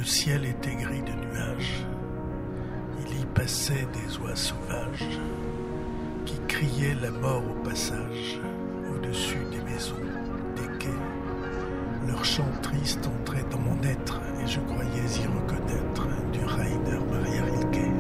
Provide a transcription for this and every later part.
Le ciel était gris de nuages. Il y passait des oies sauvages qui criaient la mort au passage, au-dessus des maisons, des quais. Leur chant triste entrait dans mon être et je croyais y reconnaître du Rainer Maria Rilke.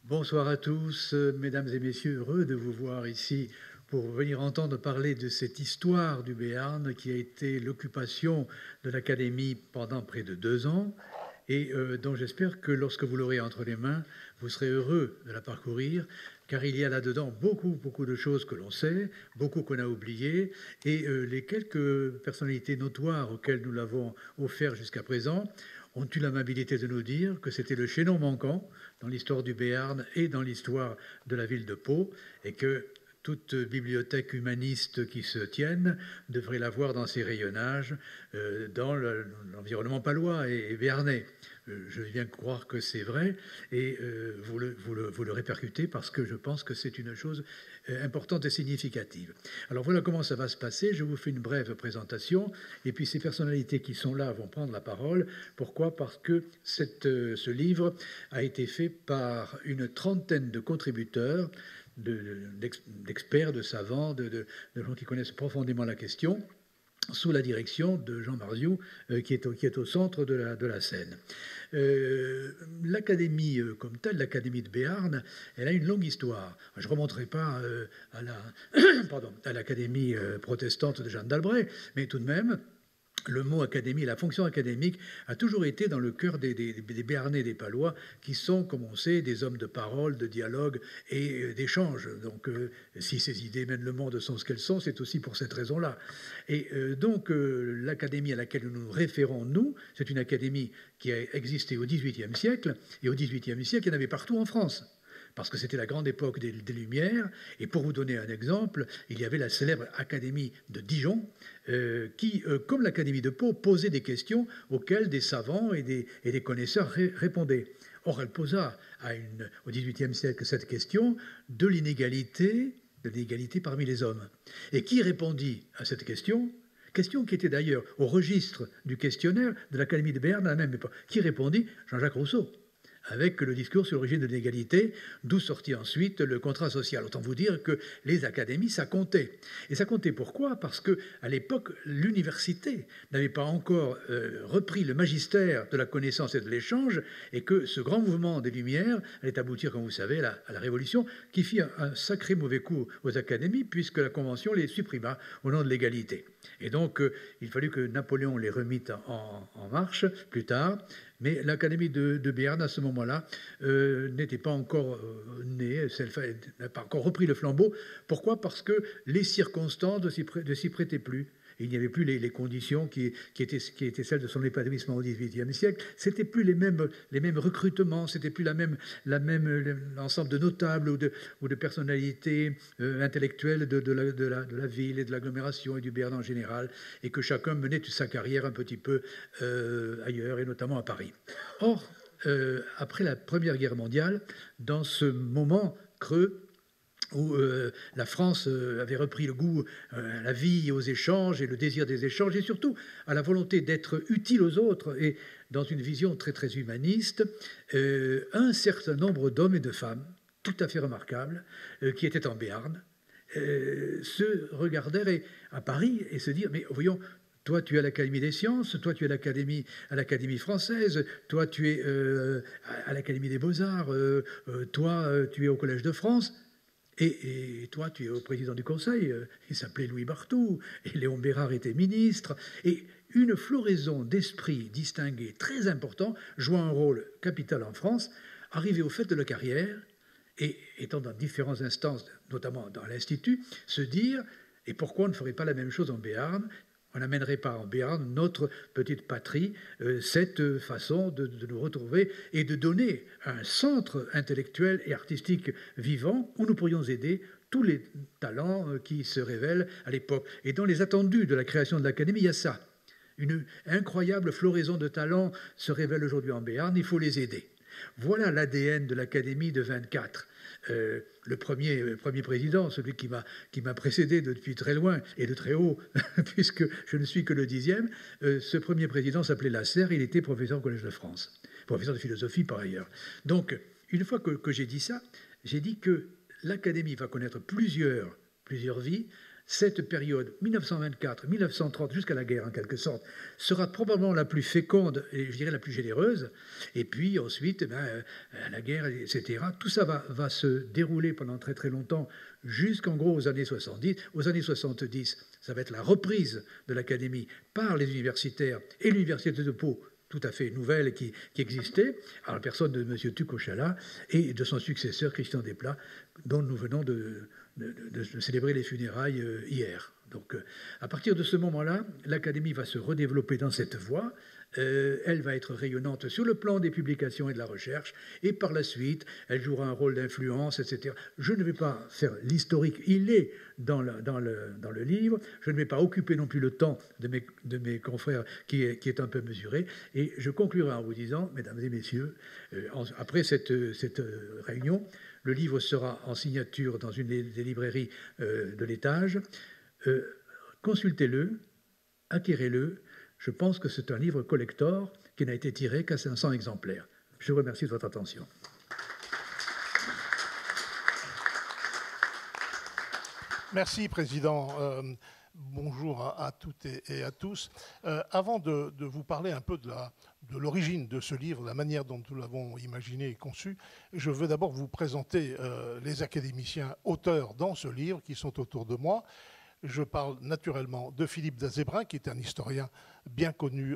Bonsoir à tous, mesdames et messieurs, heureux de vous voir ici pour venir entendre parler de cette histoire du Béarn qui a été l'occupation de l'Académie pendant près de 2 ans et dont j'espère que lorsque vous l'aurez entre les mains, vous serez heureux de la parcourir, car il y a là-dedans beaucoup de choses que l'on sait, beaucoup qu'on a oubliées, et les quelques personnalités notoires auxquelles nous l'avons offert jusqu'à présent ont eu l'amabilité de nous dire que c'était le chaînon manquant dans l'histoire du Béarn et dans l'histoire de la ville de Pau, et que toute bibliothèque humaniste qui se tienne devrait l'avoir dans ses rayonnages dans l'environnement palois et béarnais. Je viens croire que c'est vrai et vous le répercutez parce que je pense que c'est une chose importante et significative. Alors voilà comment ça va se passer. Je vous fais une brève présentation et puis ces personnalités qui sont là vont prendre la parole. Pourquoi ? Parce que ce livre a été fait par une trentaine de contributeurs, d'experts, de savants, de gens qui connaissent profondément la question, sous la direction de Jean Marziou, qui est au centre de la scène. L'Académie comme telle, l'Académie de Béarn, elle a une longue histoire. Je ne remonterai pas à l'Académie protestante de Jeanne d'Albret, mais tout de même, le mot académie, la fonction académique a toujours été dans le cœur des Béarnais et des Palois, qui sont, comme on sait, des hommes de parole, de dialogue et d'échange. Donc, si ces idées mènent le monde sont ce qu'elles sont, c'est aussi pour cette raison-là. Et donc, l'académie à laquelle nous nous référons, nous, c'est une académie qui a existé au XVIIIe siècle, et au XVIIIe siècle, il y en avait partout en France, parce que c'était la grande époque des Lumières. Et pour vous donner un exemple, il y avait la célèbre Académie de Dijon, qui, comme l'Académie de Pau, posait des questions auxquelles des savants et des connaisseurs répondaient. Or, elle posa au XVIIIe siècle cette question de l'inégalité parmi les hommes. Et qui répondit à cette question qui était d'ailleurs au registre du questionnaire de l'Académie de Béarn à la même époque. Qui répondit ? Jean-Jacques Rousseau, avec le discours sur l'origine de l'égalité, d'où sortit ensuite le contrat social. Autant vous dire que les académies, ça comptait. Et ça comptait pourquoi ? Parce qu'à l'époque, l'université n'avait pas encore repris le magistère de la connaissance et de l'échange, et que ce grand mouvement des Lumières allait aboutir, comme vous savez, à la Révolution, qui fit un sacré mauvais coup aux académies, puisque la Convention les supprima au nom de l'égalité. Et donc, il fallut que Napoléon les remît en marche plus tard. Mais l'Académie de Béarn, à ce moment-là, n'était pas encore née, n'a pas encore repris le flambeau. Pourquoi ? Parce que les circonstances ne s'y prêtaient plus. Il n'y avait plus les conditions qui étaient celles de son épanouissement au XVIIIe siècle. C'était plus les mêmes recrutements, c'était plus l'ensemble de notables ou de personnalités intellectuelles de la ville et de l'agglomération et du Béarn en général, et que chacun menait sa carrière un petit peu ailleurs, et notamment à Paris. Or, après la Première Guerre mondiale, dans ce moment creux, où la France avait repris le goût à la vie et aux échanges et le désir des échanges et surtout à la volonté d'être utile aux autres et dans une vision très très humaniste, un certain nombre d'hommes et de femmes tout à fait remarquables qui étaient en Béarn se regardèrent à Paris et se dirent « mais voyons, toi, tu es à l'Académie des sciences, toi, tu es à l'Académie française, toi, tu es à l'Académie des beaux-arts, toi, tu es au Collège de France. Et toi, tu es au président du Conseil, il s'appelait Louis Barthou, et Léon Bérard était ministre. Et une floraison d'esprits distingués très important, jouant un rôle capital en France, arrivés au fait de leur carrière, et étant dans différentes instances, notamment dans l'Institut, se dire Et pourquoi on ne ferait pas la même chose en Béarn? On n'amènerait pas en Béarn, notre petite patrie, cette façon de nous retrouver et de donner un centre intellectuel et artistique vivant où nous pourrions aider tous les talents qui se révèlent à l'époque. Et dans les attendus de la création de l'Académie, il y a ça. Une incroyable floraison de talents se révèle aujourd'hui en Béarn, il faut les aider. Voilà l'ADN de l'Académie de 24. Le premier président, celui qui m'a précédé depuis très loin et de très haut, puisque je ne suis que le 10e, ce premier président s'appelait Lasserre, il était professeur au Collège de France, professeur de philosophie par ailleurs. Donc, une fois que j'ai dit ça, j'ai dit que l'Académie va connaître plusieurs vies. Cette période, 1924-1930, jusqu'à la guerre en quelque sorte, sera probablement la plus féconde et je dirais la plus généreuse. Et puis ensuite, la guerre, etc. Tout ça va se dérouler pendant très très longtemps, jusqu'en gros aux années 70. Aux années 70, ça va être la reprise de l'Académie par les universitaires et l'Université de Pau, tout à fait nouvelle qui existait, à la personne de M. Tucochala et de son successeur Christian Desplat, dont nous venons de célébrer les funérailles hier. Donc, à partir de ce moment-là, l'Académie va se redévelopper dans cette voie. Elle va être rayonnante sur le plan des publications et de la recherche, et par la suite, elle jouera un rôle d'influence, etc. Je ne vais pas faire l'historique, il est dans le livre, je ne vais pas occuper non plus le temps de mes confrères qui est un peu mesuré, et je conclurai en vous disant, mesdames et messieurs, après cette réunion, le livre sera en signature dans une des librairies de l'étage. Consultez-le, acquérez-le. Je pense que c'est un livre collector qui n'a été tiré qu'à 500 exemplaires. Je vous remercie de votre attention. Merci, Président. Bonjour à toutes et à tous. Avant de vous parler un peu de l'origine de ce livre, la manière dont nous l'avons imaginé et conçu, je veux d'abord vous présenter les académiciens auteurs dans ce livre qui sont autour de moi. Je parle naturellement de Philippe Dazébrin, qui est un historien bien connu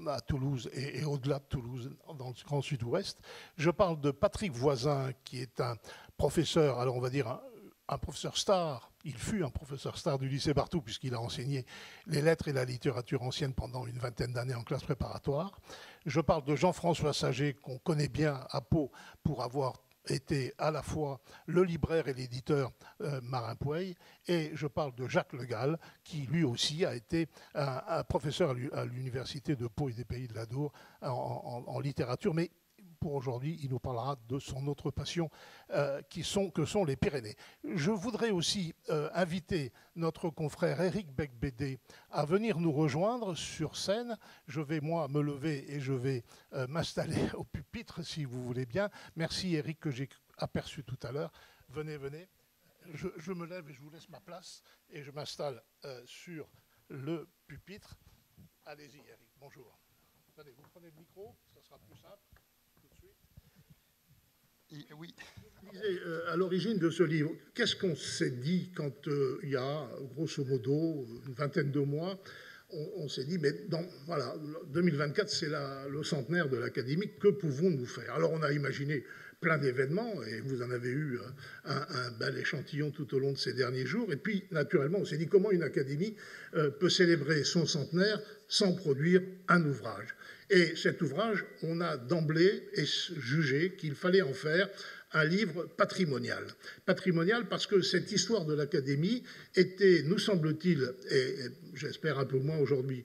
à Toulouse et au-delà de Toulouse, dans le Grand Sud-Ouest. Je parle de Patrick Voisin, qui est un professeur, alors on va dire un professeur star. Il fut un professeur star du lycée Barthou, puisqu'il a enseigné les lettres et la littérature ancienne pendant une vingtaine d'années en classe préparatoire. Je parle de Jean-François Saget, qu'on connaît bien à Pau pour avoir été à la fois le libraire et l'éditeur Marin Pouey, et je parle de Jacques Le Gall, qui lui aussi a été un professeur à l'université de Pau et des Pays de l'Adour en littérature, mais pour aujourd'hui, il nous parlera de son autre passion que sont les Pyrénées. Je voudrais aussi inviter notre confrère Éric Becbédé à venir nous rejoindre sur scène. Je vais, moi, me lever et je vais m'installer au pupitre, si vous voulez bien. Merci, Éric, que j'ai aperçu tout à l'heure. Venez, venez. Je me lève et je vous laisse ma place et je m'installe sur le pupitre. Allez-y, Éric. Bonjour. Allez, vous prenez le micro, ça sera plus simple. Oui. Je disais, à l'origine de ce livre, qu'est-ce qu'on s'est dit quand il y a, grosso modo, une vingtaine de mois, on s'est dit, mais voilà, 2024, c'est le centenaire de l'Académie, que pouvons-nous faire? Alors on a imaginé plein d'événements, et vous en avez eu un bel échantillon tout au long de ces derniers jours, et puis naturellement, on s'est dit comment une Académie peut célébrer son centenaire sans produire un ouvrage. Et cet ouvrage, on a d'emblée jugé qu'il fallait en faire un livre patrimonial. Patrimonial parce que cette histoire de l'Académie était, nous semble-t-il, et j'espère un peu moins aujourd'hui,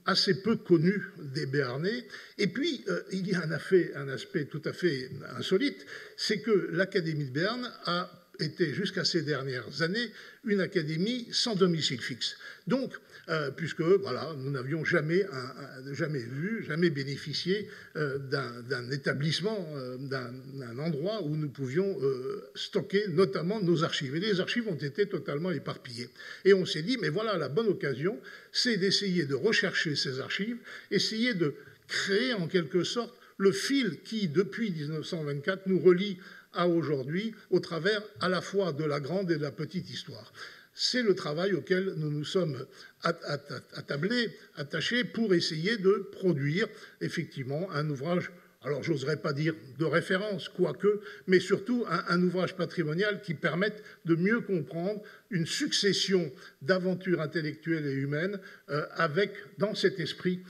assez peu connue des Béarnais. Et puis, il y a un aspect tout à fait insolite, c'est que l'Académie de Béarn a été, jusqu'à ces dernières années, une académie sans domicile fixe. Donc, puisque voilà, nous n'avions jamais bénéficié d'un établissement, d'un endroit où nous pouvions stocker notamment nos archives. Et les archives ont été totalement éparpillées. Et on s'est dit, mais voilà, la bonne occasion, c'est d'essayer de rechercher ces archives, essayer de créer en quelque sorte le fil qui, depuis 1924, nous relie à aujourd'hui, au travers à la fois de la grande et de la petite histoire. C'est le travail auquel nous nous sommes attachés pour essayer de produire effectivement un ouvrage alors j'oserais pas dire de référence, quoique, mais surtout un ouvrage patrimonial qui permette de mieux comprendre une succession d'aventures intellectuelles et humaines avec, dans cet esprit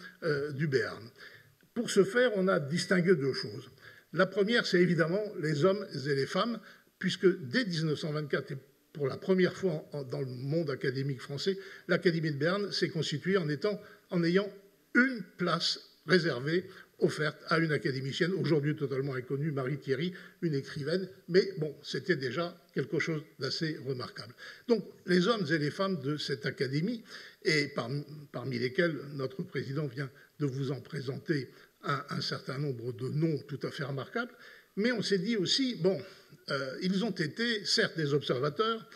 du Béarn. Pour ce faire, on a distingué deux choses. La première, c'est évidemment les hommes et les femmes, puisque dès 1924, et pour la première fois dans le monde académique français, l'Académie de Berne s'est constituée en ayant une place réservée, offerte à une académicienne, aujourd'hui totalement inconnue, Marie Thierry, une écrivaine, mais bon, c'était déjà quelque chose d'assez remarquable. Donc, les hommes et les femmes de cette académie, et parmi lesquels notre président vient de vous en présenter un certain nombre de noms tout à fait remarquables, mais on s'est dit aussi, bon, ils ont été, certes, des observateurs,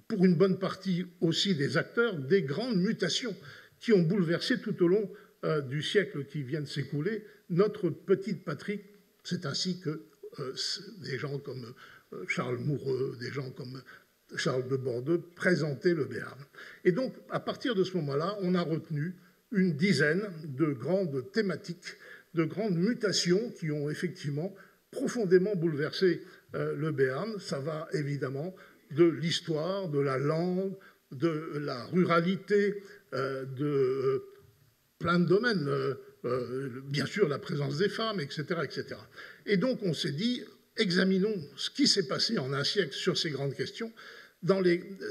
pour une bonne partie aussi des acteurs, des grandes mutations qui ont bouleversé tout au long du siècle qui vient de s'écouler notre petite patrie. C'est ainsi que des gens comme Charles Moureux, des gens comme Charles de Bordeaux présentaient le Béarn. Et donc, à partir de ce moment-là, on a retenu une dizaine de grandes thématiques, de grandes mutations qui ont effectivement profondément bouleversé le Béarn. Ça va évidemment de l'histoire, de la langue, de la ruralité, de plein de domaines, bien sûr la présence des femmes, etc., etc. Et donc on s'est dit, examinons ce qui s'est passé en un siècle sur ces grandes questions,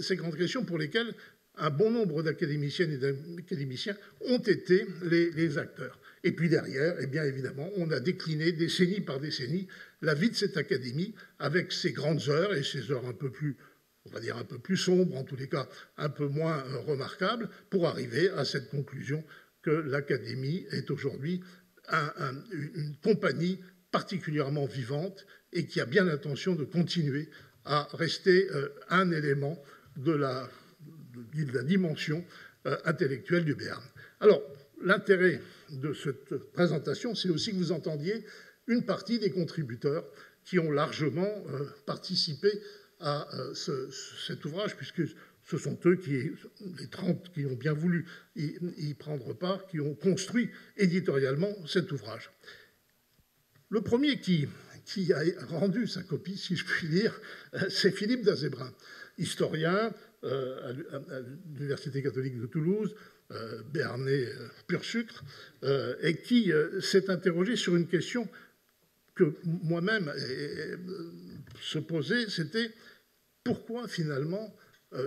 ces grandes questions pour lesquelles un bon nombre d'académiciennes et d'académiciens ont été les acteurs. Et puis derrière, eh bien évidemment, on a décliné décennie par décennie la vie de cette académie avec ses grandes heures et ses heures un peu plus, on va dire un peu plus sombres, en tous les cas un peu moins remarquables, pour arriver à cette conclusion que l'Académie est aujourd'hui une compagnie particulièrement vivante et qui a bien l'intention de continuer à rester un élément de la dimension intellectuelle du Béarn. Alors, l'intérêt de cette présentation, c'est aussi que vous entendiez une partie des contributeurs qui ont largement participé à cet ouvrage, puisque ce sont eux, les 30 qui ont bien voulu y prendre part, qui ont construit éditorialement cet ouvrage. Le premier qui a rendu sa copie, si je puis dire, c'est Philippe Dazébrin, historien à l'Université catholique de Toulouse, béarnais pur sucre, et qui s'est interrogé sur une question que moi-même se posait, c'était pourquoi finalement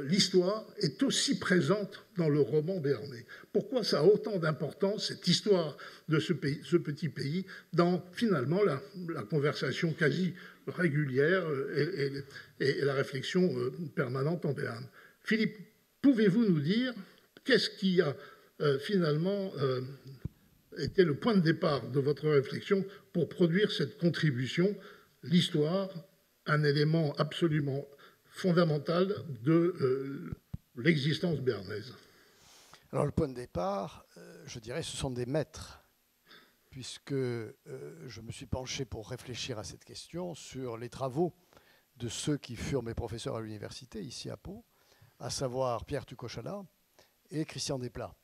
l'histoire est aussi présente dans le roman béarnais. Pourquoi ça a autant d'importance, cette histoire de ce petit pays, dans finalement la conversation quasi régulière et la réflexion permanente en Béarn. Philippe, pouvez-vous nous dire qu'est-ce qui a finalement été le point de départ de votre réflexion pour produire cette contribution, l'histoire, un élément absolument fondamental de l'existence béarnaise? Alors le point de départ, je dirais, ce sont des maîtres, puisque je me suis penché pour réfléchir à cette question sur les travaux de ceux qui furent mes professeurs à l'université, ici à Pau, à savoir Pierre Tucochala et Christian Desplat.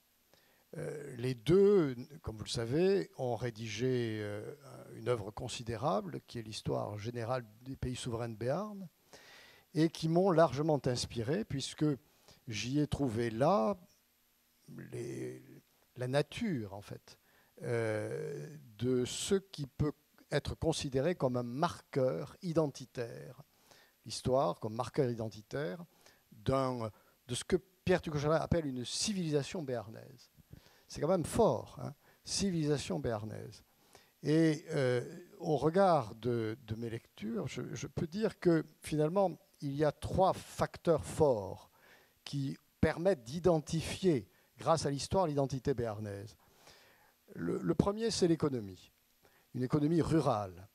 Les deux, comme vous le savez, ont rédigé une œuvre considérable qui est l'histoire générale des pays souverains de Béarn, et qui m'ont largement inspiré, puisque j'y ai trouvé là la nature, en fait, de ce qui peut être considéré comme un marqueur identitaire. L'histoire comme marqueur identitaire de ce que Pierre Tucochala appelle une civilisation béarnaise. C'est quand même fort, hein, civilisation béarnaise. Et au regard de mes lectures, je peux dire que finalement, il y a trois facteurs forts qui permettent d'identifier, grâce à l'histoire, l'identité béarnaise. Le premier, c'est l'économie. Une économie rurale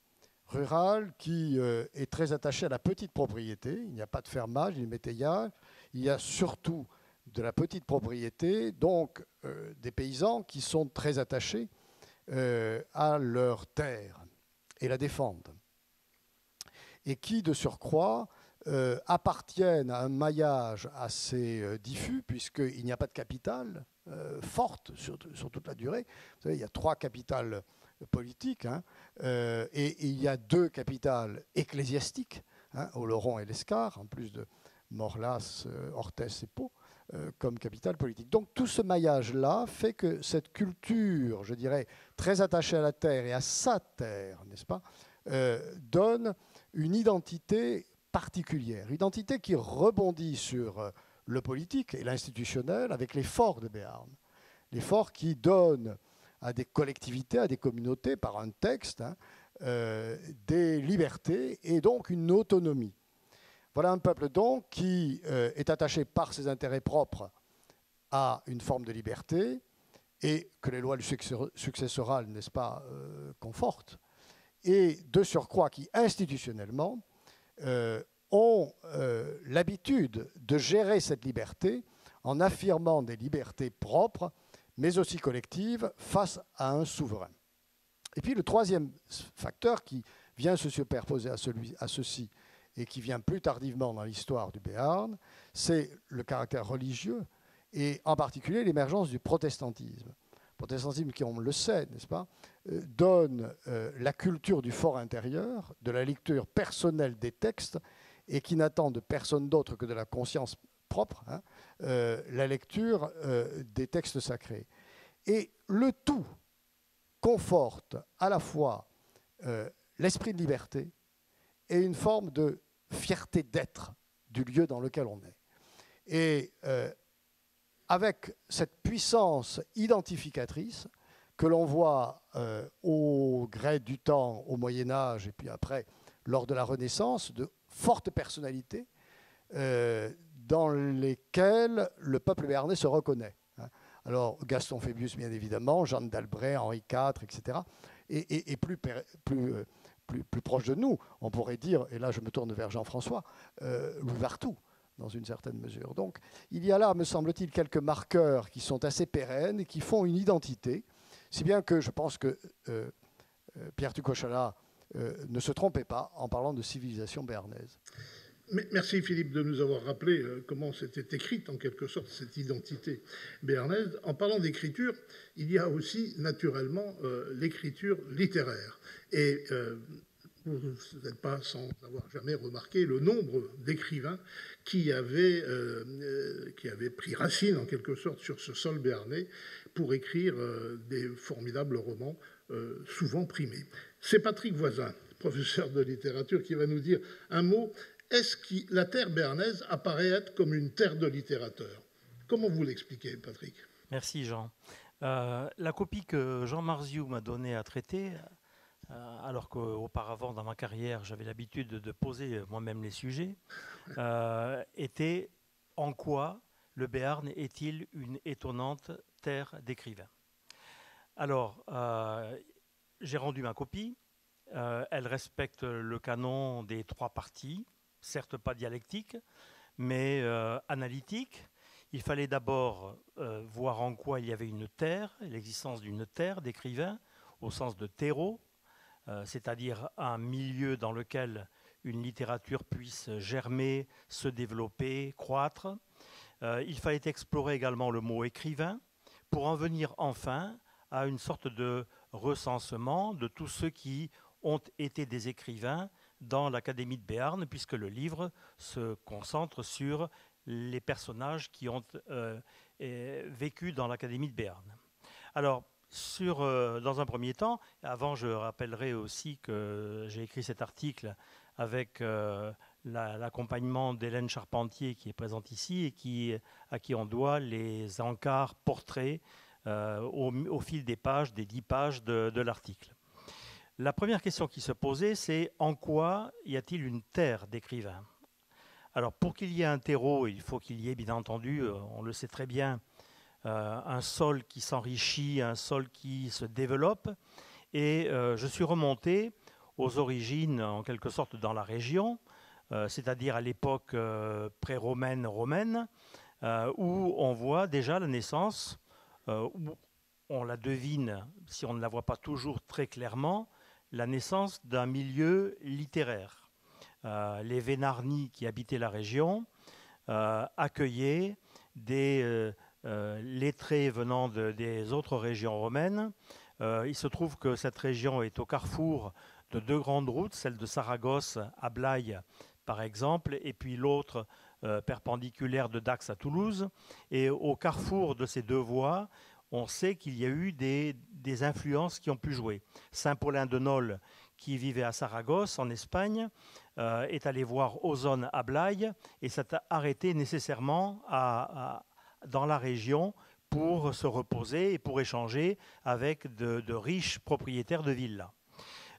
qui est très attachée à la petite propriété. Il n'y a pas de fermage, ni de métayage. Il y a surtout de la petite propriété, donc des paysans qui sont très attachés à leur terre et la défendent. Et qui, de surcroît, appartiennent à un maillage assez diffus, puisqu'il n'y a pas de capitale forte sur toute la durée. Vous savez, il y a 3 capitales politique, hein, et il y a 2 capitales ecclésiastiques, hein, Oloron et l'Escar, en plus de Morlas, Orthès et Pau, comme capitale politique. Donc tout ce maillage-là fait que cette culture, je dirais, très attachée à la terre et à sa terre, n'est-ce pas, donne une identité particulière, identité qui rebondit sur le politique et l'institutionnel avec les forts de Béarn. Les forts qui donnent à des collectivités, à des communautés, par un texte, hein, des libertés et donc une autonomie. Voilà un peuple donc qui est attaché par ses intérêts propres à une forme de liberté et que les lois du successoral, n'est-ce pas, confortent, et de surcroît qui institutionnellement ont l'habitude de gérer cette liberté en affirmant des libertés propres, mais aussi collectives, face à un souverain. Et puis le troisième facteur qui vient se superposer à ceci, et qui vient plus tardivement dans l'histoire du Béarn, c'est le caractère religieux, et en particulier l'émergence du protestantisme. Le protestantisme qui, on le sait, n'est-ce pas, donne la culture du fort intérieur, de la lecture personnelle des textes, et qui n'attend de personne d'autre que de la conscience propre, hein, la lecture des textes sacrés. Et le tout conforte à la fois l'esprit de liberté et une forme de fierté d'être du lieu dans lequel on est. Et avec cette puissance identificatrice que l'on voit au gré du temps, au Moyen-Âge, et puis après, lors de la Renaissance, de fortes personnalités dans lesquelles le peuple béarnais se reconnaît. Alors, Gaston Phébus, bien évidemment, Jeanne d'Albret, Henri IV, etc. Et plus proche de nous, on pourrait dire, et là je me tourne vers Jean-François, Louis Vartou, dans une certaine mesure. Donc, il y a là, me semble-t-il, quelques marqueurs qui sont assez pérennes et qui font une identité, si bien que je pense que Pierre Tucochala ne se trompait pas en parlant de civilisation béarnaise. Merci Philippe de nous avoir rappelé comment s'était écrite en quelque sorte cette identité béarnaise. En parlant d'écriture, il y a aussi naturellement l'écriture littéraire. Et vous n'êtes pas sans avoir jamais remarqué le nombre d'écrivains qui avaient pris racine en quelque sorte sur ce sol béarnais pour écrire des formidables romans souvent primés. C'est Patrick Voisin, professeur de littérature, qui va nous dire un mot. Est-ce que la terre béarnaise apparaît être comme une terre de littérateurs? Comment vous l'expliquez, Patrick? Merci, Jean. La copie que Jean Marziou m'a donnée à traiter, alors qu'auparavant, dans ma carrière, j'avais l'habitude de poser moi-même les sujets, était « En quoi le Béarn est-il une étonnante terre d'écrivains ?» Alors, j'ai rendu ma copie. Elle respecte le canon des 3 parties, certes pas dialectique, mais analytique. Il fallait d'abord voir en quoi il y avait une terre, l'existence d'une terre d'écrivain, au sens de terreau, c'est-à-dire un milieu dans lequel une littérature puisse germer, se développer, croître. Il fallait explorer également le mot écrivain pour en venir enfin à une sorte de recensement de tous ceux qui ont été des écrivains dans l'Académie de Béarn, puisque le livre se concentre sur les personnages qui ont vécu dans l'Académie de Béarn. Alors, dans un premier temps, avant je rappellerai aussi que j'ai écrit cet article avec l'accompagnement d'Hélène Charpentier qui est présente ici et à qui on doit les encarts portraits au fil des pages, des 10 pages de l'article. La première question qui se posait, c'est en quoi y a-t-il une terre d'écrivains? Alors, pour qu'il y ait un terreau, il faut qu'il y ait, bien entendu, on le sait très bien, un sol qui s'enrichit, un sol qui se développe. Et je suis remonté aux origines, en quelque sorte, dans la région, c'est-à-dire à l'époque pré-romaine, romaine, où on voit déjà la naissance, où on la devine, si on ne la voit pas toujours très clairement, la naissance d'un milieu littéraire. Les Vénarnis qui habitaient la région accueillaient des lettrés venant des autres régions romaines Il se trouve que cette région est au carrefour de deux grandes routes, celle de Saragosse à Blaye, par exemple, et puis l'autre perpendiculaire de Dax à Toulouse. Et au carrefour de ces deux voies, on sait qu'il y a eu des influences qui ont pu jouer. Saint-Paulin de Nol, qui vivait à Saragosse, en Espagne, est allé voir Ozone à Blaye et s'est arrêté nécessairement dans la région pour se reposer et pour échanger avec de riches propriétaires de villas.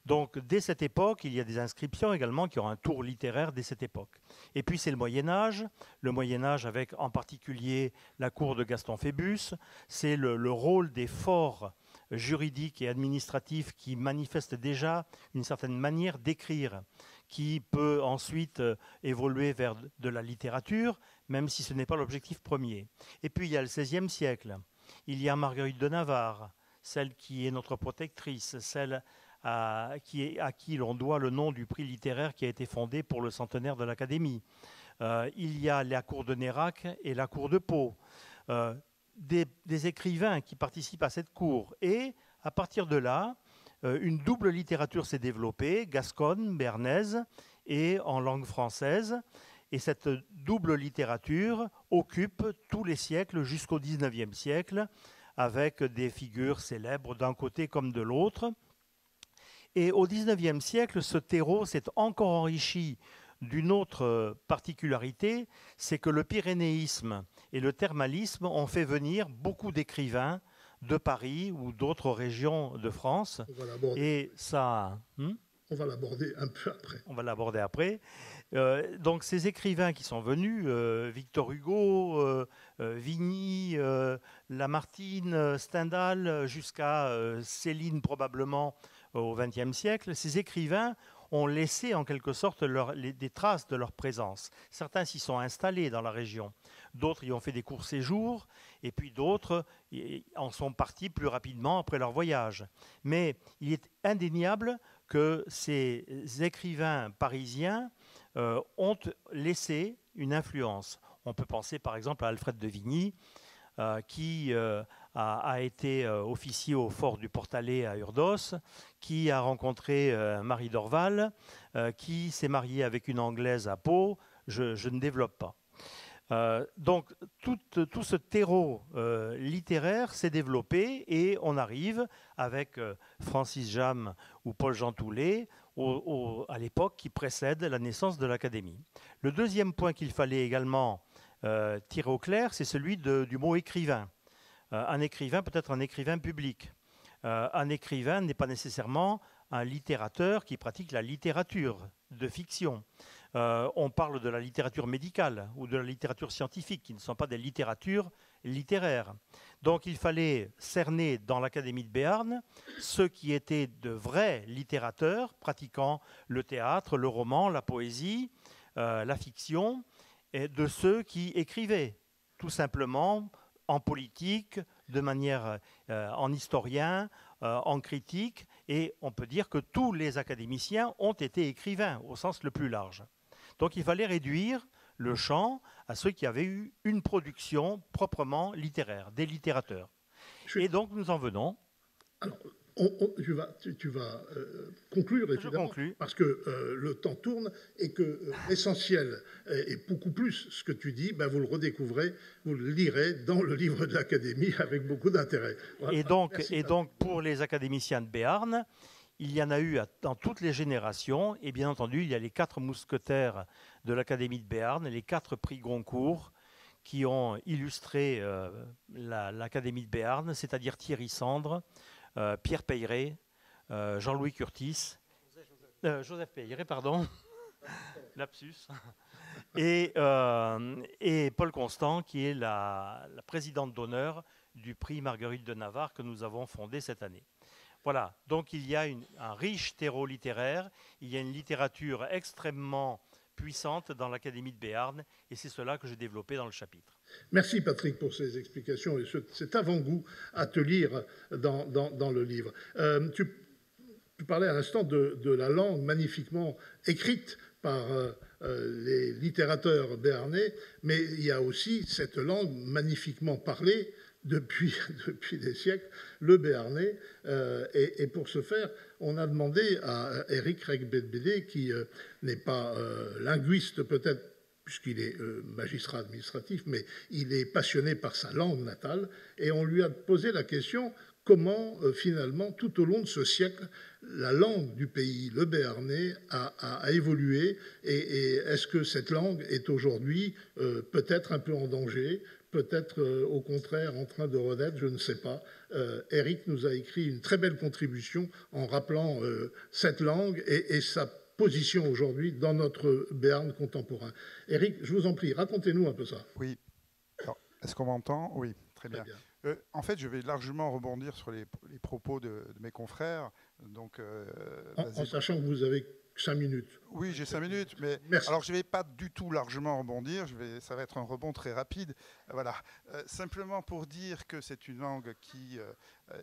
Donc, dès cette époque, il y a des inscriptions également qui ont un tour littéraire dès cette époque. Et puis, c'est le Moyen-Âge avec en particulier la cour de Gaston Phébus. C'est le rôle des forts juridiques et administratifs qui manifestent déjà une certaine manière d'écrire, qui peut ensuite évoluer vers de la littérature, même si ce n'est pas l'objectif premier. Et puis, il y a le XVIe siècle. Il y a Marguerite de Navarre, celle qui est notre protectrice, celle à qui l'on doit le nom du prix littéraire qui a été fondé pour le centenaire de l'Académie. Il y a la cour de Nérac et la cour de Pau. Des écrivains qui participent à cette cour. Et à partir de là, une double littérature s'est développée, gasconne, béarnaise et en langue française. Et cette double littérature occupe tous les siècles jusqu'au XIXe siècle, avec des figures célèbres d'un côté comme de l'autre. Et au XIXe siècle, ce terreau s'est encore enrichi d'une autre particularité, c'est que le pyrénéisme et le thermalisme ont fait venir beaucoup d'écrivains de Paris ou d'autres régions de France. Et ça... On va l'aborder un peu après. On va l'aborder après. Donc ces écrivains qui sont venus, Victor Hugo, Vigny, Lamartine, Stendhal, jusqu'à Céline probablement au XXe siècle, ces écrivains ont laissé en quelque sorte des traces de leur présence. Certains s'y sont installés dans la région, d'autres y ont fait des courts séjours, et puis d'autres en sont partis plus rapidement après leur voyage. Mais il est indéniable que ces écrivains parisiens ont laissé une influence. On peut penser par exemple à Alfred de Vigny, qui a été officier au fort du Portalet à Urdos, qui a rencontré Marie Dorval, qui s'est marié avec une Anglaise à Pau. Je ne développe pas. Donc tout ce terreau littéraire s'est développé et on arrive avec Francis Jammes ou Paul-Jean Toulet à l'époque qui précède la naissance de l'Académie. Le deuxième point qu'il fallait également tirer au clair, c'est celui du mot écrivain. Un écrivain peut être un écrivain public. Un écrivain n'est pas nécessairement un littérateur qui pratique la littérature de fiction. On parle de la littérature médicale ou de la littérature scientifique, qui ne sont pas des littératures littéraires. Donc il fallait cerner dans l'Académie de Béarn ceux qui étaient de vrais littérateurs, pratiquant le théâtre, le roman, la poésie, la fiction, et de ceux qui écrivaient, tout simplement, en politique, de manière en historien, en critique, et on peut dire que tous les académiciens ont été écrivains, au sens le plus large. Donc il fallait réduire le champ à ceux qui avaient eu une production proprement littéraire, des littérateurs. Et donc nous en venons... Alors, tu vas conclure, évidemment, parce que le temps tourne et que l'essentiel est beaucoup plus ce que tu dis, vous le redécouvrez, vous le lirez dans le livre de l'Académie avec beaucoup d'intérêt. Voilà. Et donc, pour les académiciens de Béarn, il y en a eu dans toutes les générations, et bien entendu, il y a les 4 mousquetaires de l'Académie de Béarn, les 4 prix Goncourt, qui ont illustré l'Académie de Béarn, c'est-à-dire Thierry Sandre, Pierre Peyret, Jean-Louis Curtis, Joseph Peyret, pardon, lapsus, et Paul Constant, qui est la présidente d'honneur du prix Marguerite de Navarre que nous avons fondé cette année. Voilà, donc il y a un riche terreau littéraire, il y a une littérature extrêmement puissante dans l'Académie de Béarn, et c'est cela que j'ai développé dans le chapitre. Merci Patrick pour ces explications et cet avant-goût à te lire dans le livre. Tu parlais à l'instant de la langue magnifiquement écrite par les littérateurs béarnais, mais il y a aussi cette langue magnifiquement parlée depuis des siècles le béarnais. Et pour ce faire, on a demandé à Éric Regbedbede, qui n'est pas linguiste peut-être, puisqu'il est magistrat administratif, mais il est passionné par sa langue natale, et on lui a posé la question comment, finalement, tout au long de ce siècle, la langue du pays, le béarnais, a évolué, et est-ce que cette langue est aujourd'hui peut-être un peu en danger, peut-être au contraire en train de renaître, je ne sais pas. Éric nous a écrit une très belle contribution en rappelant cette langue et sa position aujourd'hui dans notre Béarn contemporain. Éric, je vous en prie, racontez-nous un peu ça. Oui. Alors, est-ce qu'on m'entend? Oui, très bien. En fait, je vais largement rebondir sur les propos de mes confrères. Donc, en sachant que vous avez 5 minutes. Oui, j'ai 5 minutes, mais merci. Alors je ne vais pas du tout largement rebondir, ça va être un rebond très rapide. Voilà. Simplement pour dire que c'est une langue qui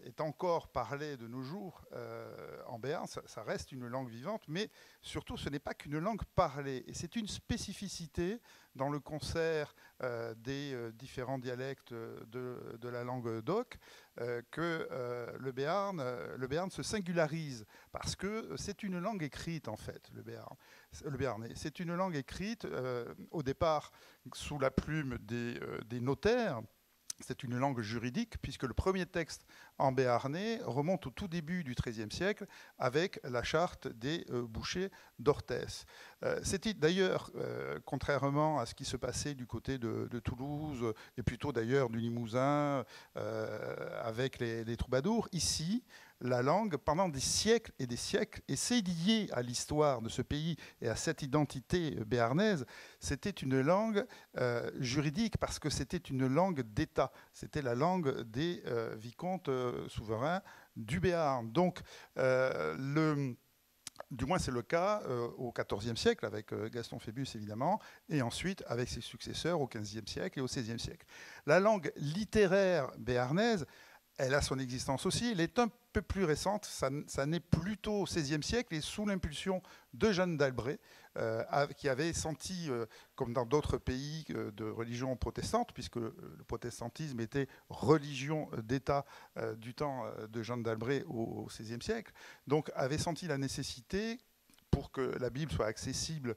est encore parlée de nos jours en Béarn, ça reste une langue vivante, mais surtout ce n'est pas qu'une langue parlée, et c'est une spécificité dans le concert des différents dialectes de la langue d'oc que le Béarn se singularise, parce que c'est une langue écrite en fait, le béarnais. C'est une langue écrite au départ sous la plume des notaires. C'est une langue juridique, puisque le premier texte en béarnais remonte au tout début du XIIIe siècle avec la charte des bouchers d'Orthès. C'était d'ailleurs, contrairement à ce qui se passait du côté de Toulouse, et plutôt d'ailleurs du Limousin, avec les troubadours, ici, la langue, pendant des siècles, et c'est lié à l'histoire de ce pays et à cette identité béarnaise, c'était une langue juridique parce que c'était une langue d'État. C'était la langue des vicomtes souverains du Béarn. Donc, du moins c'est le cas au XIVe siècle avec Gaston Phébus évidemment, et ensuite avec ses successeurs au XVe siècle et au XVIe siècle. La langue littéraire béarnaise, elle a son existence aussi, elle est un peu plus récente, ça naît plutôt au XVIe siècle et sous l'impulsion de Jeanne d'Albret, qui avait senti, comme dans d'autres pays de religion protestante, puisque le protestantisme était religion d'État du temps de Jeanne d'Albret au XVIe siècle, donc avait senti la nécessité, pour que la Bible soit accessible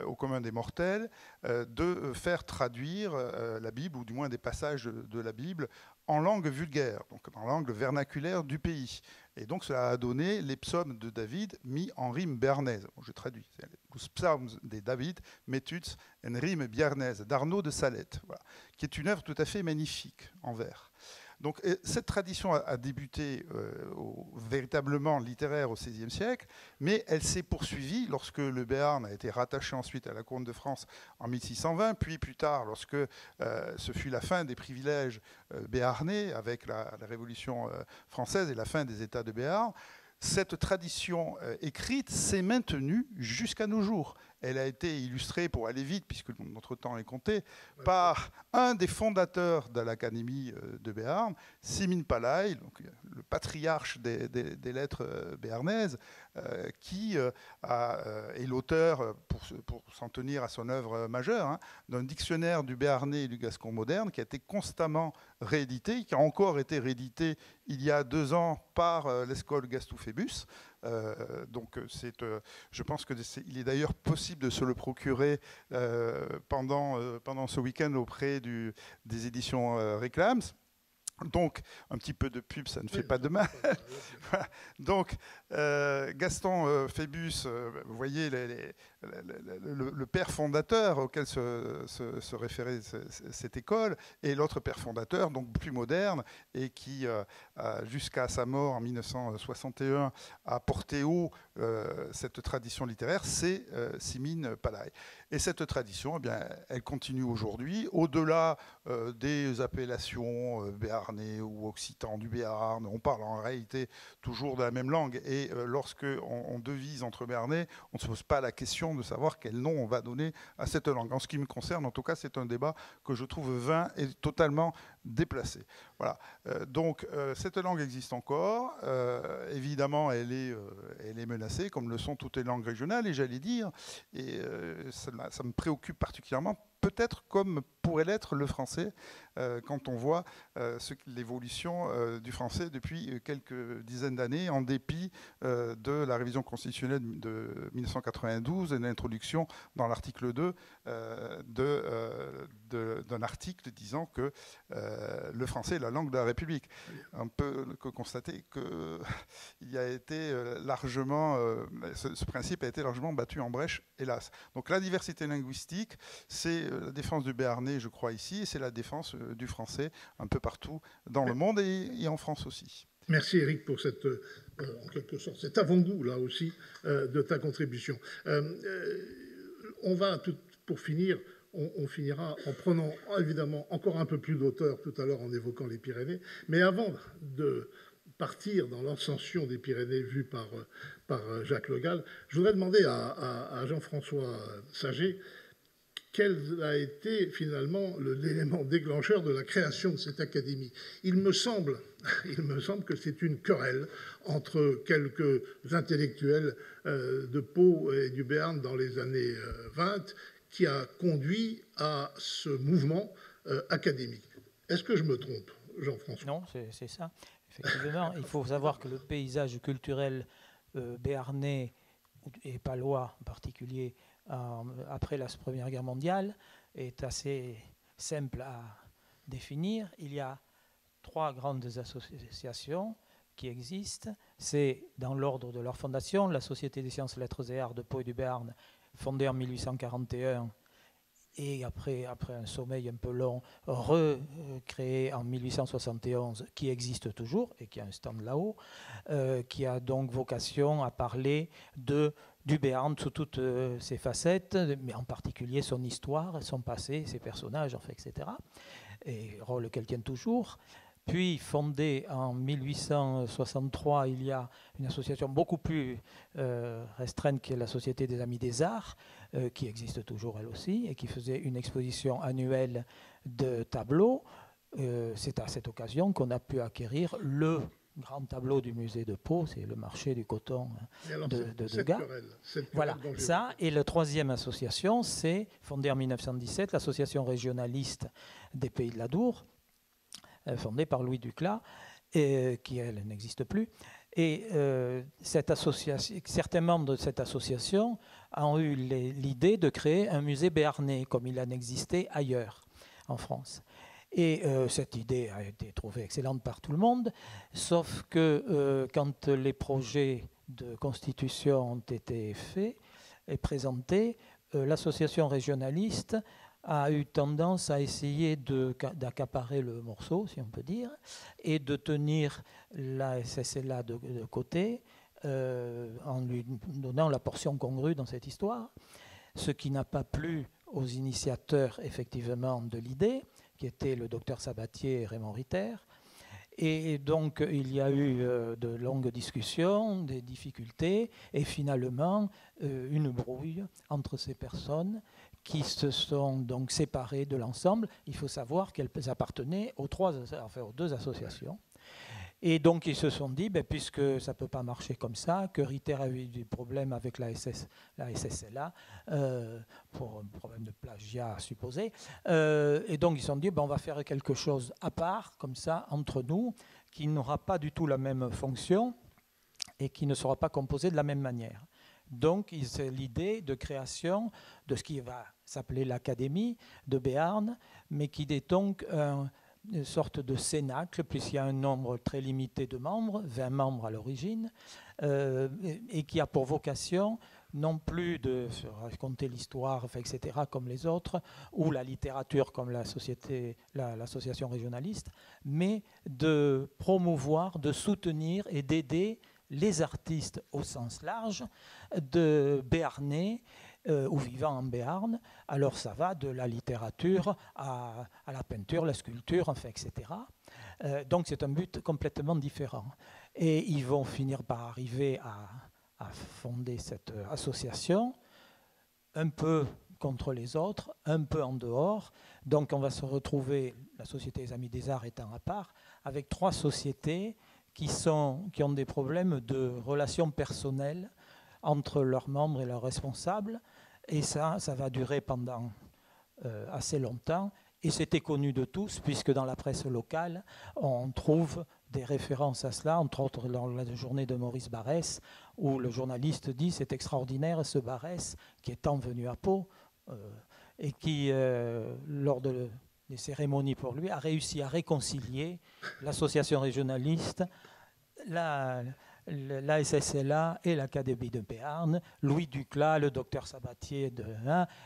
au commun des mortels, de faire traduire la Bible, ou du moins des passages de la Bible, en langue vulgaire, donc en langue vernaculaire du pays. Et donc cela a donné les psaumes de David mis en rime béarnaise. Bon, je traduis. Les psaumes de David metuts en rime béarnaise d'Arnaud de Salette, voilà, qui est une œuvre tout à fait magnifique en vers. Donc cette tradition a débuté véritablement littéraire au XVIe siècle, mais elle s'est poursuivie lorsque le Béarn a été rattaché ensuite à la couronne de France en 1620, puis plus tard, lorsque ce fut la fin des privilèges béarnais avec la Révolution française et la fin des États de Béarn. Cette tradition écrite s'est maintenue jusqu'à nos jours. Elle a été illustrée, pour aller vite, puisque notre temps est compté, par un des fondateurs de l'Académie de Béarn, Simin Palay, donc le patriarche des lettres béarnaises, qui est l'auteur, pour s'en tenir à son œuvre majeure, d'un dictionnaire du béarnais et du gascon moderne, qui a été constamment réédité, qui a encore été réédité il y a 2 ans par l'école Gaston Phébus. Donc je pense qu'il est d'ailleurs possible de se le procurer pendant ce week-end auprès des éditions Réclams. Donc, un petit peu de pub, ça ne fait pas de mal. Donc, Gaston Phébus, vous voyez le père fondateur auquel se référait cette école, et l'autre père fondateur, donc plus moderne, et qui, jusqu'à sa mort en 1961, a porté haut cette tradition littéraire, c'est Simin Palay. Et cette tradition, eh bien, elle continue aujourd'hui, au-delà des appellations béarnais ou occitan du Béarn. On parle en réalité toujours de la même langue. Et lorsque on devise entre béarnais, on ne se pose pas la question de savoir quel nom on va donner à cette langue. En ce qui me concerne, en tout cas, c'est un débat que je trouve vain et totalement déplacé. Voilà. Donc, cette langue existe encore. Évidemment, elle est menacée, comme le sont toutes les langues régionales. Et j'allais dire, et ça me préoccupe particulièrement peut-être comme pourrait l'être le français, quand on voit l'évolution du français depuis quelques dizaines d'années, en dépit de la révision constitutionnelle de 1992 et de l'introduction dans l'article 2 d'un article disant que le français est la langue de la République. On peut constater qu'il a été largement, ce principe a été largement battu en brèche, hélas. Donc la diversité linguistique, c'est la défense du béarnais, je crois, ici, et c'est la défense du français un peu partout dans le monde et en France aussi. Merci Eric pour cette, en quelque sorte, cet avant-goût là aussi de ta contribution. On va, pour finir, on finira en prenant évidemment encore un peu plus d'auteur tout à l'heure en évoquant les Pyrénées, mais avant de partir dans l'ascension des Pyrénées vue par Jacques Le Gall, je voudrais demander à Jean-François Saget quel a été finalement l'élément déclencheur de la création de cette académie. Il me semble que c'est une querelle entre quelques intellectuels de Pau et du Béarn dans les années 20 qui a conduit à ce mouvement académique. Est-ce que je me trompe, Jean-François? Non, c'est ça. Effectivement, il faut savoir que le paysage culturel béarnais et palois en particulier après la Première Guerre mondiale est assez simple à définir. Il y a 3 grandes associations qui existent. C'est dans l'ordre de leur fondation, la Société des sciences, lettres et arts de Pau et du Béarn, fondée en 1841 et après un sommeil un peu long, recréée en 1871, qui existe toujours et qui a un stand là-haut, qui a donc vocation à parler du Béarn sous toutes ses facettes, mais en particulier son histoire, son passé, ses personnages, enfin, etc. Et rôle qu'elle tient toujours. Puis, fondée en 1863, il y a une association beaucoup plus restreinte qui est la Société des Amis des Arts, qui existe toujours elle aussi, et qui faisait une exposition annuelle de tableaux. C'est à cette occasion qu'on a pu acquérir le grand tableau du musée de Pau, c'est le marché du coton de Degas. Voilà, ça. Et la 3e association, c'est fondée en 1917, l'association régionaliste des Pays de l'Adour, fondée par Louis Duclas, qui elle n'existe plus. Et certains membres de cette association ont eu l'idée de créer un musée béarnais, comme il en existait ailleurs en France. Et cette idée a été trouvée excellente par tout le monde, sauf que quand les projets de constitution ont été faits et présentés, l'association régionaliste a eu tendance à essayer d'accaparer le morceau, si on peut dire, et de tenir la SSLA de côté en lui donnant la portion congrue dans cette histoire, ce qui n'a pas plu aux initiateurs effectivement de l'idée, qui étaient le docteur Sabatier et Raymond Ritter. Et donc, il y a eu de longues discussions, des difficultés, et finalement, une brouille entre ces personnes qui se sont donc séparées de l'ensemble. Il faut savoir qu'elles appartenaient aux 2 associations. Et donc, ils se sont dit, puisque ça ne peut pas marcher comme ça, que Ritter a eu des problèmes avec la SSLA, pour un problème de plagiat supposé. Et donc, ils se sont dit, on va faire quelque chose à part, comme ça, entre nous, qui n'aura pas du tout la même fonction et qui ne sera pas composé de la même manière. Donc, c'est l'idée de création de ce qui va s'appeler l'Académie de Béarn, mais qui est donc une sorte de cénacle, puisqu'il y a un nombre très limité de membres, 20 membres à l'origine, et qui a pour vocation non plus de raconter l'histoire, etc., comme les autres, ou la littérature comme l'association régionaliste, mais de promouvoir, de soutenir et d'aider les artistes au sens large de béarnais ou vivant en Béarn. Alors ça va de la littérature à la peinture, la sculpture, enfin, etc. Donc c'est un but complètement différent. Et ils vont finir par arriver à fonder cette association, un peu contre les autres, un peu en dehors. Donc on va se retrouver, la Société des Amis des Arts étant à part, avec 3 sociétés qui ont des problèmes de relations personnelles entre leurs membres et leurs responsables. Et ça va durer pendant assez longtemps. Et c'était connu de tous, puisque dans la presse locale, on trouve des références à cela, entre autres dans la journée de Maurice Barrès, où le journaliste dit « c'est extraordinaire, ce Barrès, qui est venu à Pau, et qui, lors des cérémonies pour lui, a réussi à réconcilier l'association régionaliste, la SSLA et l'Académie de Béarn, Louis Duclas, le docteur Sabatier de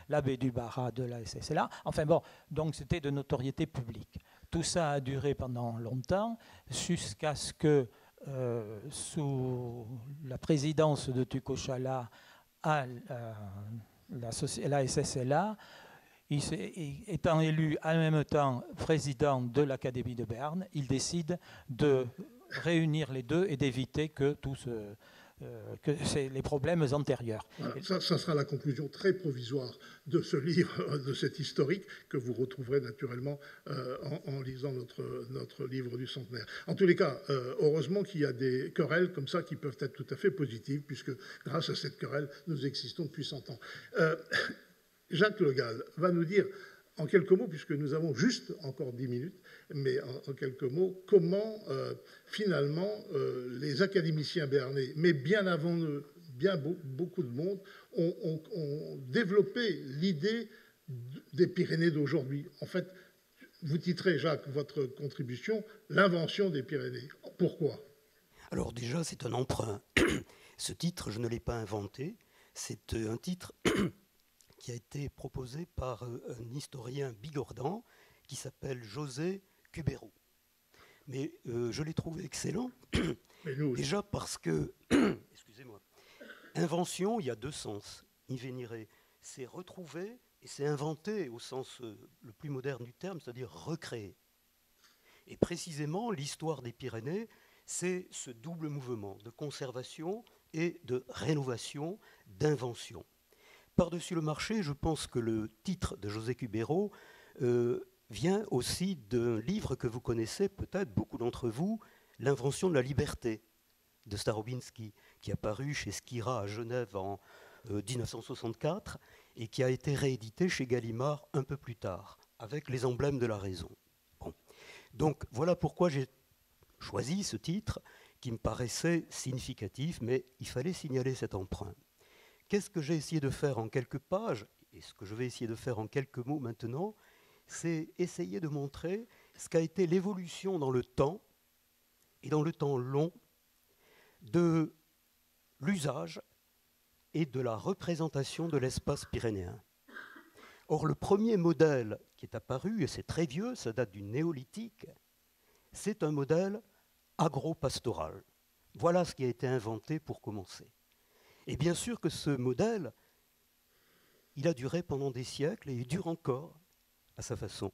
l'abbé Dubarrat de la SSLA. Enfin bon, donc c'était de notoriété publique. Tout ça a duré pendant longtemps, jusqu'à ce que, sous la présidence de Tucochala à la SSLA, étant élu en même temps président de l'Académie de Béarn, il décide de réunir les deux et d'éviter que les problèmes antérieurs. Voilà, ça sera la conclusion très provisoire de ce livre, de cet historique que vous retrouverez naturellement en lisant notre livre du centenaire. En tous les cas, heureusement qu'il y a des querelles comme ça qui peuvent être tout à fait positives, puisque grâce à cette querelle, nous existons depuis 100 ans. Jacques Le Gall va nous dire en quelques mots, puisque nous avons juste encore 10 minutes, mais en quelques mots, comment finalement les académiciens béarnais, mais bien avant eux, beaucoup de monde, ont développé l'idée des Pyrénées d'aujourd'hui. En fait, vous titrez, Jacques, votre contribution, l'invention des Pyrénées. Pourquoi? Alors déjà, c'est un emprunt. Ce titre, je ne l'ai pas inventé. C'est un titre qui a été proposé par un historien bigordan qui s'appelle José Cubero. Mais je l'ai trouvé excellent, déjà parce que, excusez-moi, invention, il y a deux sens. Invenire, c'est retrouver et c'est inventer au sens le plus moderne du terme, c'est-à-dire recréer. Et précisément, l'histoire des Pyrénées, c'est ce double mouvement de conservation et de rénovation, d'invention. Par-dessus le marché, je pense que le titre de José Cubero vient aussi d'un livre que vous connaissez peut-être, beaucoup d'entre vous, L'invention de la liberté, de Starobinski, qui est paru chez Skira à Genève en 1964 et qui a été réédité chez Gallimard un peu plus tard, avec les emblèmes de la raison. Bon. Donc voilà pourquoi j'ai choisi ce titre qui me paraissait significatif, mais il fallait signaler cet emprunt. Qu'est-ce que j'ai essayé de faire en quelques pages, et ce que je vais essayer de faire en quelques mots maintenant, c'est essayer de montrer ce qu'a été l'évolution dans le temps, et dans le temps long, de l'usage et de la représentation de l'espace pyrénéen. Or, le premier modèle qui est apparu, et c'est très vieux, ça date du néolithique, c'est un modèle agro-pastoral. Voilà ce qui a été inventé pour commencer. Et bien sûr que ce modèle, il a duré pendant des siècles et il dure encore à sa façon.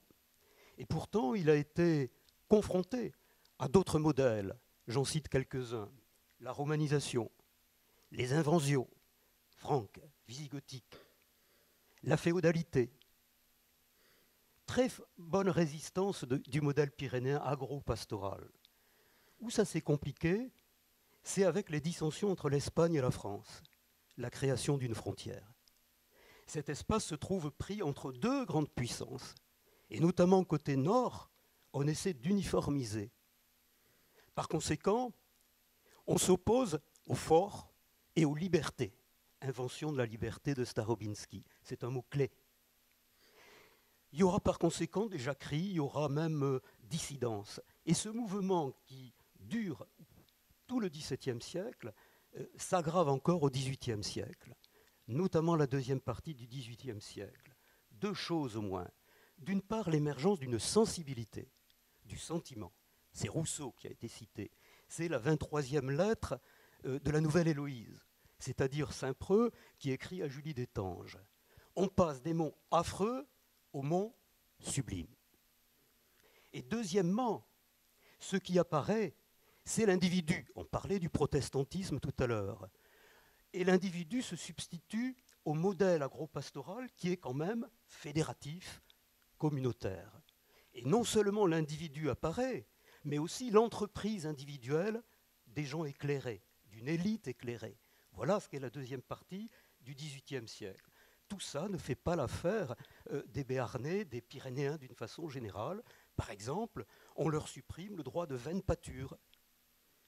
Et pourtant, il a été confronté à d'autres modèles. J'en cite quelques-uns. La romanisation, les inventions franques, visigothiques, la féodalité. Très bonne résistance du modèle pyrénéen agro-pastoral. Où ça s'est compliqué, c'est avec les dissensions entre l'Espagne et la France, la création d'une frontière. Cet espace se trouve pris entre deux grandes puissances, et notamment côté nord, on essaie d'uniformiser. Par conséquent, on s'oppose au fort et aux libertés. Invention de la liberté de Starobinski, c'est un mot-clé. Il y aura par conséquent des jacqueries, il y aura même dissidence. Et ce mouvement qui dure tout le XVIIe siècle s'aggrave encore au XVIIIe siècle, notamment la deuxième partie du XVIIIe siècle. Deux choses au moins. D'une part, l'émergence d'une sensibilité, du sentiment. C'est Rousseau qui a été cité. C'est la 23e lettre de la Nouvelle Héloïse, c'est-à-dire Saint-Preux qui écrit à Julie d'Étanges. On passe des monts affreux aux monts sublimes. Et deuxièmement, ce qui apparaît, c'est l'individu. On parlait du protestantisme tout à l'heure. Et l'individu se substitue au modèle agro-pastoral qui est quand même fédératif, communautaire. Et non seulement l'individu apparaît, mais aussi l'entreprise individuelle des gens éclairés, d'une élite éclairée. Voilà ce qu'est la deuxième partie du XVIIIe siècle. tout ça ne fait pas l'affaire des Béarnais, des Pyrénéens d'une façon générale. Par exemple, on leur supprime le droit de vaine pâture,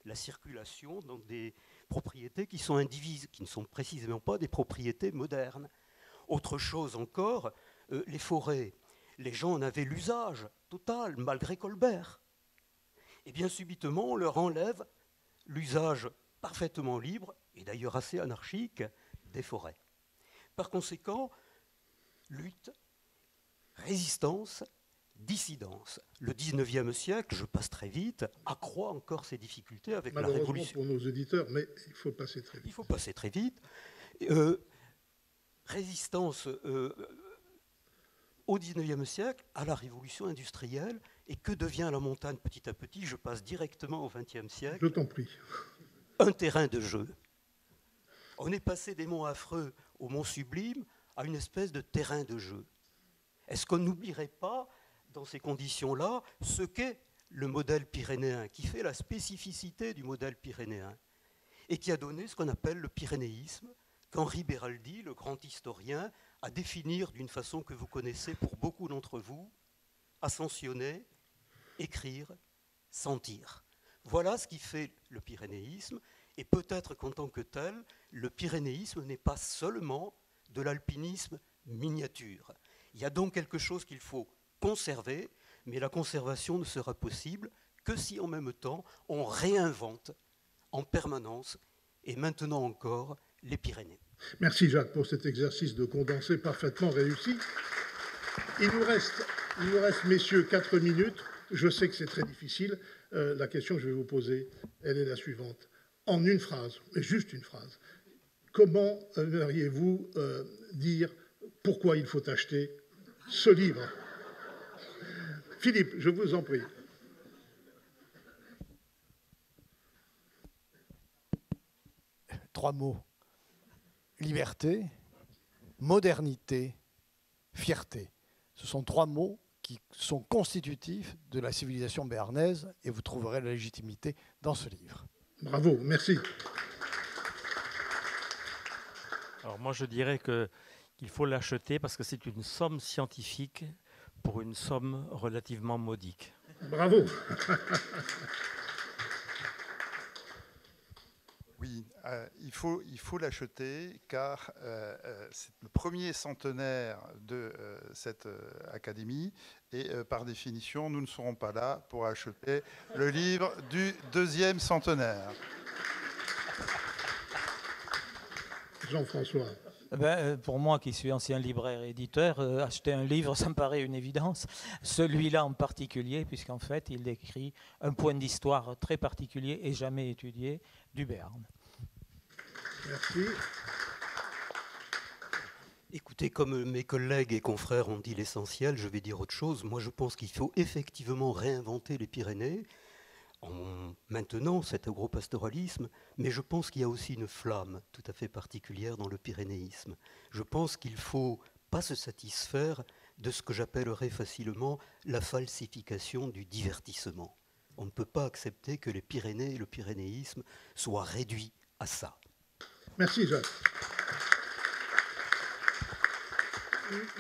la circulation dans des propriétés qui sont indivises, qui ne sont précisément pas des propriétés modernes. Autre chose encore, les forêts. Les gens en avaient l'usage total, malgré Colbert. Et bien subitement, on leur enlève l'usage parfaitement libre, et d'ailleurs assez anarchique, des forêts. Par conséquent, lutte, résistance, dissidence. Le 19e siècle, je passe très vite, accroît encore ces difficultés avec la Révolution. Pour nos éditeurs, mais il faut passer très vite. Il faut passer très vite. Résistance au 19e siècle, à la Révolution industrielle, et que devient la montagne petit à petit? Je passe directement au 20e siècle. Je t'en prie. Un terrain de jeu. On est passé des monts affreux aux monts sublimes à une espèce de terrain de jeu. Est-ce qu'on n'oublierait pas, dans ces conditions-là, ce qu'est le modèle pyrénéen, qui fait la spécificité du modèle pyrénéen, et qui a donné ce qu'on appelle le pyrénéisme, qu'Henri Béraldi, le grand historien, a défini d'une façon que vous connaissez pour beaucoup d'entre vous: ascensionner, écrire, sentir. Voilà ce qui fait le pyrénéisme, et peut-être qu'en tant que tel, le pyrénéisme n'est pas seulement de l'alpinisme miniature. Il y a donc quelque chose qu'il faut conserver, mais la conservation ne sera possible que si en même temps on réinvente en permanence, et maintenant encore, les Pyrénées. Merci Jacques pour cet exercice de condensé parfaitement réussi. Il nous reste, messieurs, 4 minutes. Je sais que c'est très difficile. La question que je vais vous poser, elle est la suivante. En une phrase, et juste une phrase, comment aimeriez-vous dire pourquoi il faut acheter ce livre? Philippe, je vous en prie. Trois mots. Liberté, modernité, fierté. Ce sont 3 mots qui sont constitutifs de la civilisation béarnaise, et vous trouverez la légitimité dans ce livre. Bravo, merci. Alors moi je dirais qu'il faut l'acheter parce que c'est une somme scientifique pour une somme relativement modique. Bravo. Oui, il faut l'acheter car c'est le premier centenaire de cette académie et par définition, nous ne serons pas là pour acheter le livre du 2e centenaire. Jean-François. Pour moi, qui suis ancien libraire et éditeur, acheter un livre, ça me paraît une évidence. Celui-là en particulier, puisqu'en fait, il décrit un point d'histoire très particulier et jamais étudié du Béarn. Merci. Écoutez, comme mes collègues et confrères ont dit l'essentiel, je vais dire autre chose. Moi, je pense qu'il faut effectivement réinventer les Pyrénées en maintenant cet agropastoralisme, mais je pense qu'il y a aussi une flamme tout à fait particulière dans le pyrénéisme. Je pense qu'il ne faut pas se satisfaire de ce que j'appellerais facilement la falsification du divertissement. On ne peut pas accepter que les Pyrénées et le pyrénéisme soient réduits à ça. Merci Jacques.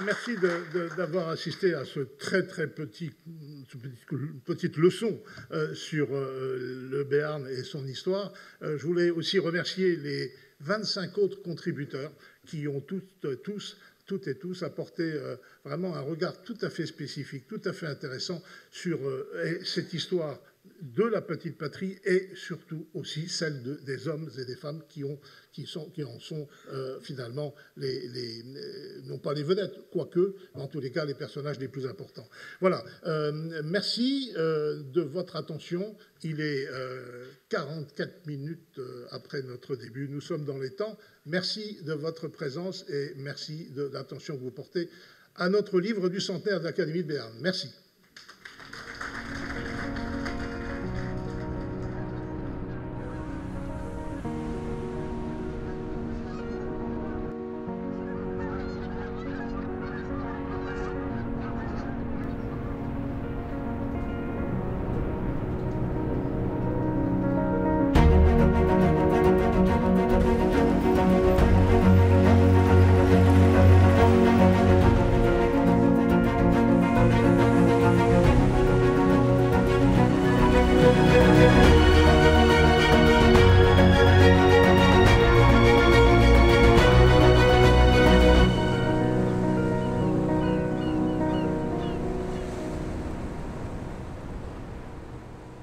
Merci d'avoir assisté à ce très petite leçon sur le Béarn et son histoire. Je voulais aussi remercier les 25 autres contributeurs qui ont toutes et tous apporté vraiment un regard tout à fait spécifique, tout à fait intéressant sur cette histoire de la petite patrie et surtout aussi celle des hommes et des femmes qui en sont finalement non pas les vedettes, quoique, mais en tous les cas les personnages les plus importants. Voilà, merci de votre attention. Il est 44 minutes après notre début, nous sommes dans les temps. Merci de votre présence et merci de l'attention que vous portez à notre livre du centenaire de l'Académie de Béarn. Merci.